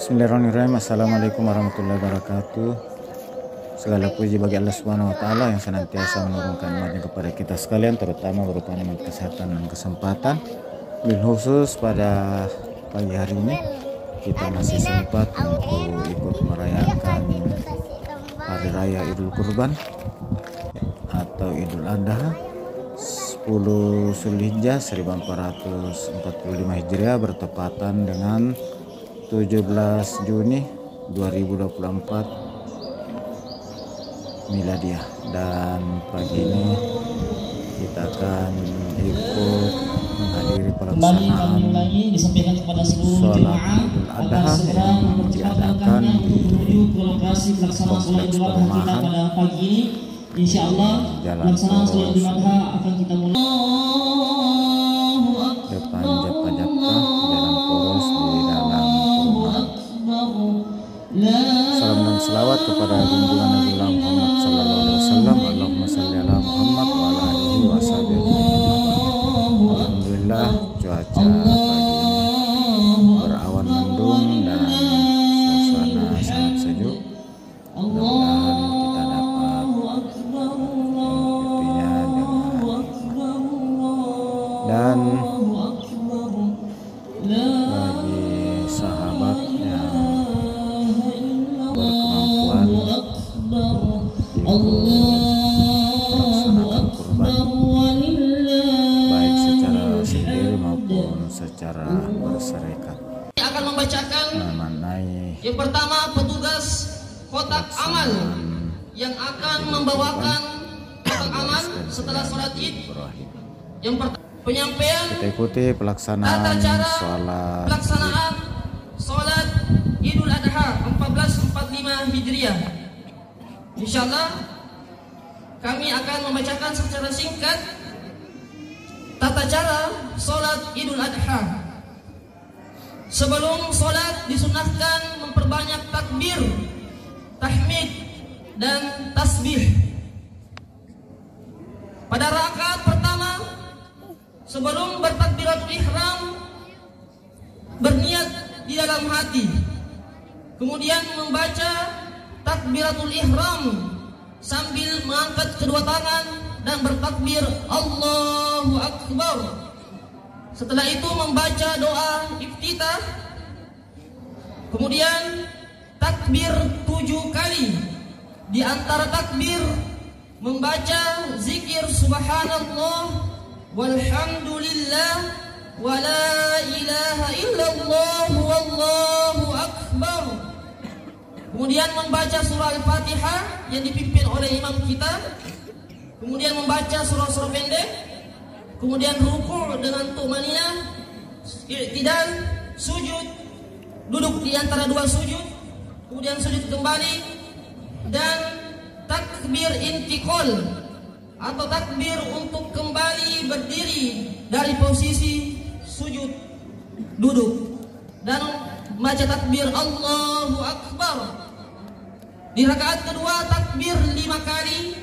Bismillahirrahmanirrahim. Assalamualaikum warahmatullahi wabarakatuh. Segala puji bagi Allah Subhanahu wa taala yang senantiasa menurunkan nikmatnya kepada kita sekalian, terutama berupa nikmat kesehatan dan kesempatan. Bil khusus pada pagi hari ini kita masih sempat untuk ikut merayakan hari raya Idul Kurban atau Idul Adha 10 Zulhijjah 1445 Hijriah bertepatan dengan 17 Juni 2024 Miladiah. Dan pagi ini kita akan ikut menghadiri pelaksanaan sholat Idul Adha yang diadakan di kompleks perumahan Jalan Poros depan Japa-Japa Jalan Poros di dalam perumahan. Salam dan selawat kepada junjungan Nabi Muhammad sallallahu alaihi wasallam. Allahumma shalli ala Muhammad wa ala alihi washabihi. Alhamdulillah cuaca pagi ini berawan mendung dan suasana sangat sejuk. Mudah-mudahan kita dapat mengikutinya dengan dan bagi sahabat yang berkemampuan ikut melaksanakan kurban baik secara sendiri maupun secara berserikat akan membacakan mengenai yang pertama petugas kotak amal yang akan membawakan kotak amal setelah sholat id. Yang pertama penyampaian kita ikuti pelaksanaan sholat Idul Adha 1445 Hijriah. Insyaallah kami akan membacakan secara singkat tata cara sholat Idul Adha. Sebelum sholat disunahkan memperbanyak takbir, tahmid, dan tasbih. Pada rakaat pertama sebelum bertakbiratul ihram berniat di dalam hati, kemudian membaca takbiratul ihram sambil mengangkat kedua tangan dan bertakbir Allahu Akbar. Setelah itu membaca doa iftitah, kemudian takbir 7 kali. Di antara takbir membaca zikir subhanallah walhamdulillah wa la ilaha illallah wallahu akbar. Kemudian membaca surah Al-Fatihah yang dipimpin oleh imam kita. Kemudian membaca surah-surah pendek. Kemudian rukuk dengan tumaniyah, i'tidal, sujud, duduk di antara dua sujud, kemudian sujud kembali, dan takbir intiqal atau takbir untuk kembali berdiri dari posisi sujud duduk dan membaca takbir Allahu Akbar. Di rakaat kedua takbir 5 kali.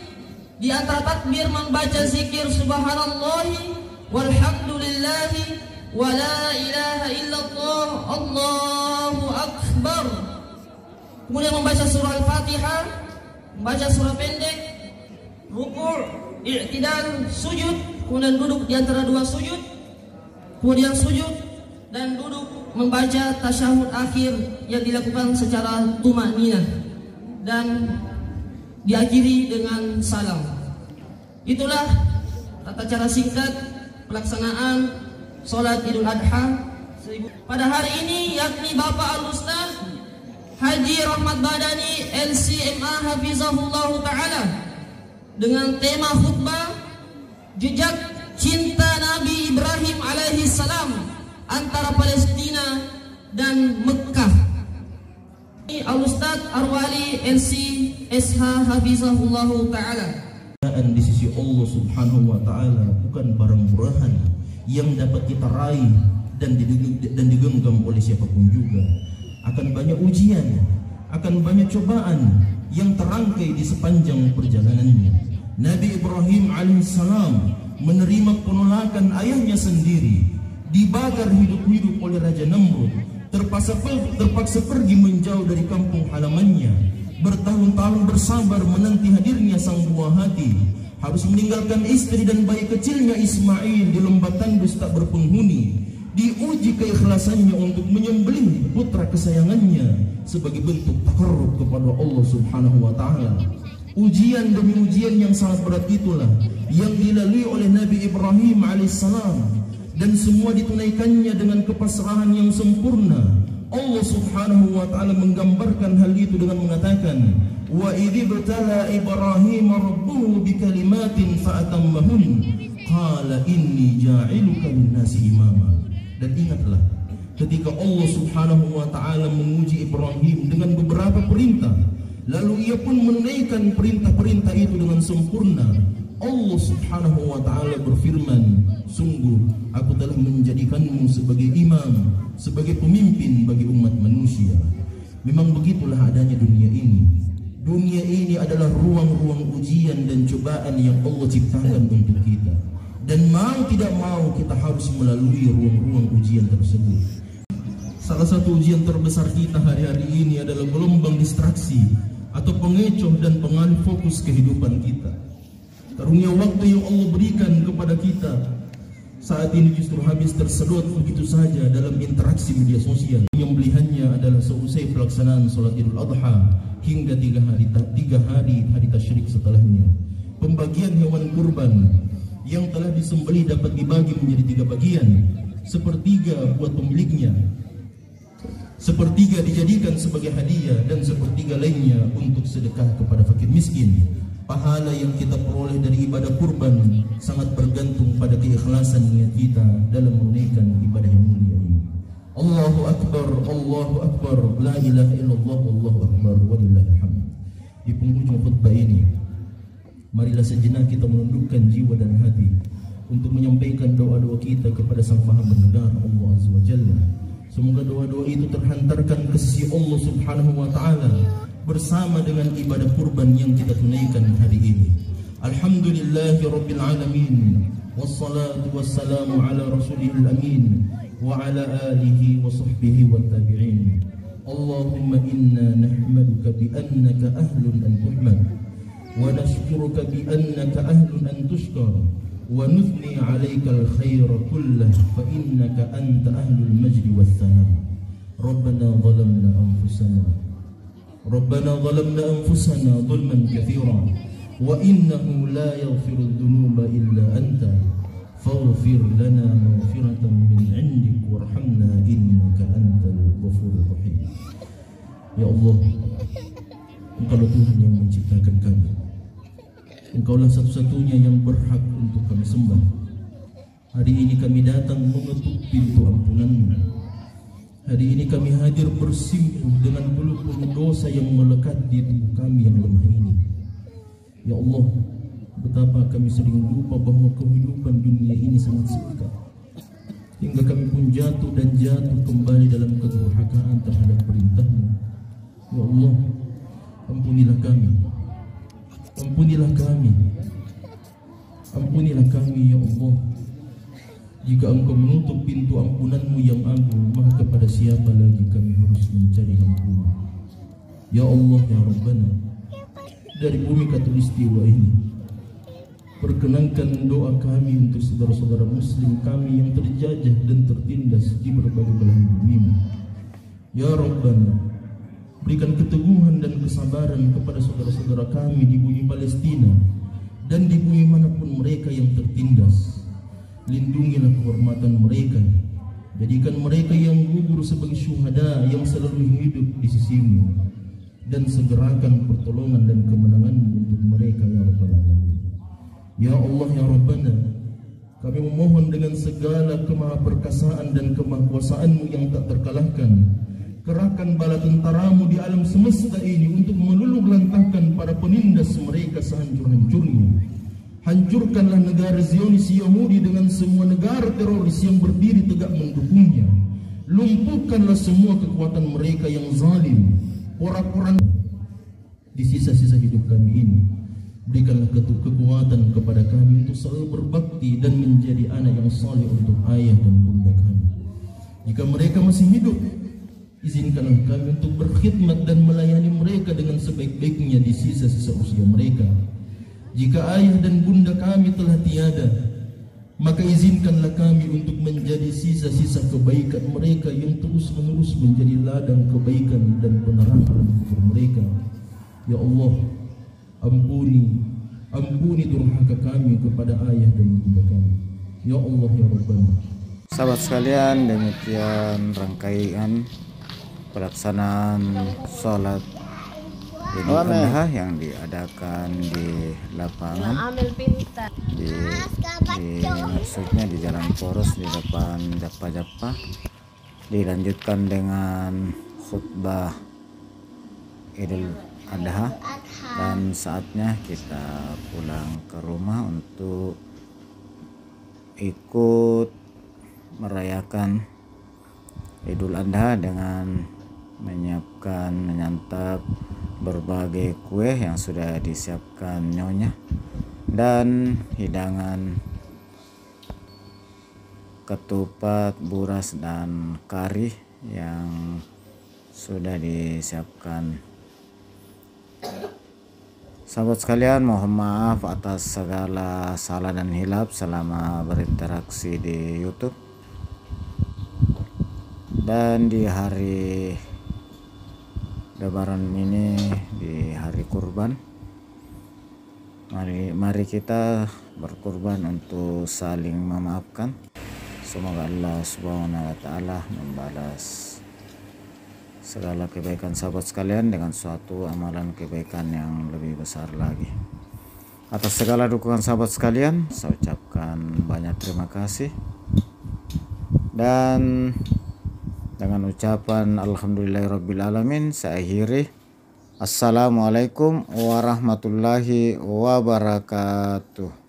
Di antara takbir membaca zikir subhanallahi walhamdulillahi wa la ilaha illallah Allahu Akbar. Kemudian membaca surah Al-Fatihah, membaca surah pendek, rukuk, i'tidal, sujud, kemudian duduk di antara dua sujud, kemudian sujud dan duduk membaca tasyahud akhir yang dilakukan secara tumaniyah dan diakhiri dengan salam. Itulah tata cara singkat pelaksanaan sholat Idul Adha pada hari ini, yakni Bapak Al-Ustaz Haji Rahmat Badani LCMA Hafizahullah Ta'ala dengan tema khutbah jejak cinta Nabi Ibrahim alaihi salam antara Palestina dan Mekah. Al-Ustaz Arwali LC SH Hafizahullah Ta'ala. Di sisi Allah Subhanahu wa Ta'ala bukan barang murahan yang dapat kita raih dan digenggam oleh siapapun juga. Akan banyak ujian, akan banyak cobaan yang terangkai di sepanjang perjalanannya. Nabi Ibrahim alaihissalam menerima penolakan ayahnya sendiri, dibakar hidup-hidup oleh Raja Namrud, terpaksa pergi menjauh dari kampung halamannya, bertahun-tahun bersabar menanti hadirnya sang buah hati, harus meninggalkan istri dan bayi kecilnya Ismail di lembah tandus tak berpenghuni. Diuji keikhlasannya untuk menyembelih putra kesayangannya sebagai bentuk takarrub kepada Allah Subhanahu wa taala. Ujian demi ujian yang sangat berat itulah yang dilalui oleh Nabi Ibrahim alaihissalam, dan semua ditunaikannya dengan kepasrahan yang sempurna. Allah Subhanahu wa taala menggambarkan hal itu dengan mengatakan, wa idh ibtala Ibrahim rabbuhu bikalimatin fa'atammahun qala inni ja'iluka lin-nasi imama. Dan ingatlah ketika Allah Subhanahu wa taala menguji Ibrahim dengan beberapa perintah, lalu ia pun menunaikan perintah-perintah itu dengan sempurna. Allah Subhanahu wa taala berfirman, sungguh aku telah menjadikanmu sebagai imam, sebagai pemimpin bagi umat manusia. Memang begitulah adanya dunia ini. Dunia ini adalah ruang-ruang ujian dan cobaan yang Allah ciptakan untuk kita. Dan mau tidak mau kita harus melalui ruang-ruang ujian tersebut. Salah satu ujian terbesar kita hari-hari ini adalah gelombang distraksi atau pengecoh dan pengalih fokus kehidupan kita. Karunia waktu yang Allah berikan kepada kita saat ini justru habis tersedot begitu saja dalam interaksi media sosial. Penyembelihannya adalah seusai pelaksanaan sholat Idul Adha hingga 3 hari tasyrik setelahnya. Pembagian hewan kurban yang telah disembelih dapat dibagi menjadi 3 bagian, sepertiga buat pemiliknya, sepertiga dijadikan sebagai hadiah, dan sepertiga lainnya untuk sedekah kepada fakir miskin. Pahala yang kita peroleh dari ibadah kurban sangat bergantung pada keikhlasan niat kita dalam menunaikan ibadah yang mulia ini. Allahu Akbar, la ilaha illallah, Allahu Akbar, walillahil hamd. Di penghujung khutbah ini, marilah sejenak kita menundukkan jiwa dan hati untuk menyampaikan doa-doa kita kepada Sang Maha Mendengar, Allah Azza wa Jalla. Semoga doa-doa itu terhantarkan ke sisi Allah Subhanahu wa taala bersama dengan ibadah kurban yang kita tunaikan hari ini. Alhamdulillahi rabbil alamin, wassalatu wassalamu ala rasulihil amin wa ala alihi wa sahbihi wa tabi'in. Allahumma inna nahmaduka bi annaka ahlun an tuhmad wa nashkuruka bi annaka ahlun an tushkar wa nuthni 'alaika al-khaira kullah fa innaka anta ahlul majdi was sana. Rabbana zalamna anfusana zulman katsira wa innahu la yaghfiru adh-dhunuba illa anta faghfir lana maghfiratan min 'indik warhamna innaka antal ghafurur rahim. Ya Allah, Engkaulah Tuhan yang menciptakan kami. Engkaulah satu-satunya yang berhak untuk kami sembah. Hari ini kami datang mengetuk pintu ampunan-Mu. Hari ini kami hadir bersimpuh dengan peluh-peluh dosa yang melekat di tubuh kami yang lemah ini. Ya Allah, betapa kami sering lupa bahwa kehidupan dunia ini sangat singkat, hingga kami pun jatuh kembali dalam kedurhakaan terhadap perintah-Mu. Ya Allah, ampunilah kami. Ampunilah kami. Ampunilah kami, ya Allah. Jika Engkau menutup pintu ampunan-Mu yang agung, maka kepada siapa lagi kami harus mencari ampunan? Ya Allah, ya Rabbana, dari bumi Katulistiwa ini, perkenankan doa kami untuk saudara-saudara muslim kami yang terjajah dan tertindas di berbagai belahan bumi-Mu. Ya Rabbana, berikan keteguhan dan kesabaran kepada saudara-saudara kami di bumi Palestina dan di bumi manapun mereka yang tertindas. Lindungilah kehormatan mereka, jadikan mereka yang gugur sebagai syuhada yang selalu hidup di sisi-Mu, dan segerakan pertolongan dan kemenangan-Mu untuk mereka, ya Rabbal Alamin. Ya Allah, ya Rabbana, kami memohon dengan segala kemahaperkasaan dan kemahkuasaan-Mu yang tak terkalahkan, kerahkan bala tentara-Mu di alam semesta ini untuk meluluhlantahkan para penindas mereka sehancur-hancurnya. Hancurkanlah negara Zionis Yahudi dengan semua negara teroris yang berdiri tegak mendukungnya. Lumpuhkanlah semua kekuatan mereka yang zalim, porak-porak di sisa-sisa hidup kami ini. Berikanlah kekuatan kepada kami untuk selalu berbakti dan menjadi anak yang saleh untuk ayah dan bunda kami. Jika mereka masih hidup, Izinkanlah kami untuk berkhidmat dan melayani mereka dengan sebaik-baiknya di sisa-sisa usia mereka. Jika ayah dan bunda kami telah tiada, maka izinkanlah kami untuk menjadi sisa-sisa kebaikan mereka yang terus-menerus menjadi ladang kebaikan dan penerangan untuk mereka. Ya Allah, ampuni durhaka kami kepada ayah dan bunda kami. Ya Allah ya Rabbana. Sahabat sekalian, demikian rangkaian pelaksanaan sholat Idul Adha yang diadakan di lapangan maksudnya di Jalan Poros di depan Japa-Japa, dilanjutkan dengan khutbah Idul Adha, dan saatnya kita pulang ke rumah untuk ikut merayakan Idul Adha dengan menyantap berbagai kue yang sudah disiapkan nyonya dan hidangan ketupat, buras, dan kari yang sudah disiapkan. Sahabat sekalian, mohon maaf atas segala salah dan hilaf selama berinteraksi di YouTube. Dan di hari Lebaran ini, di hari kurban, mari kita berkurban untuk saling memaafkan. Semoga Allah Subhanahu wa taala membalas segala kebaikan sahabat sekalian dengan suatu amalan kebaikan yang lebih besar lagi. Atas segala dukungan sahabat sekalian, saya ucapkan banyak terima kasih. Dan dengan ucapan alhamdulillahirabbil saya akhiri. Assalamualaikum warahmatullahi wabarakatuh.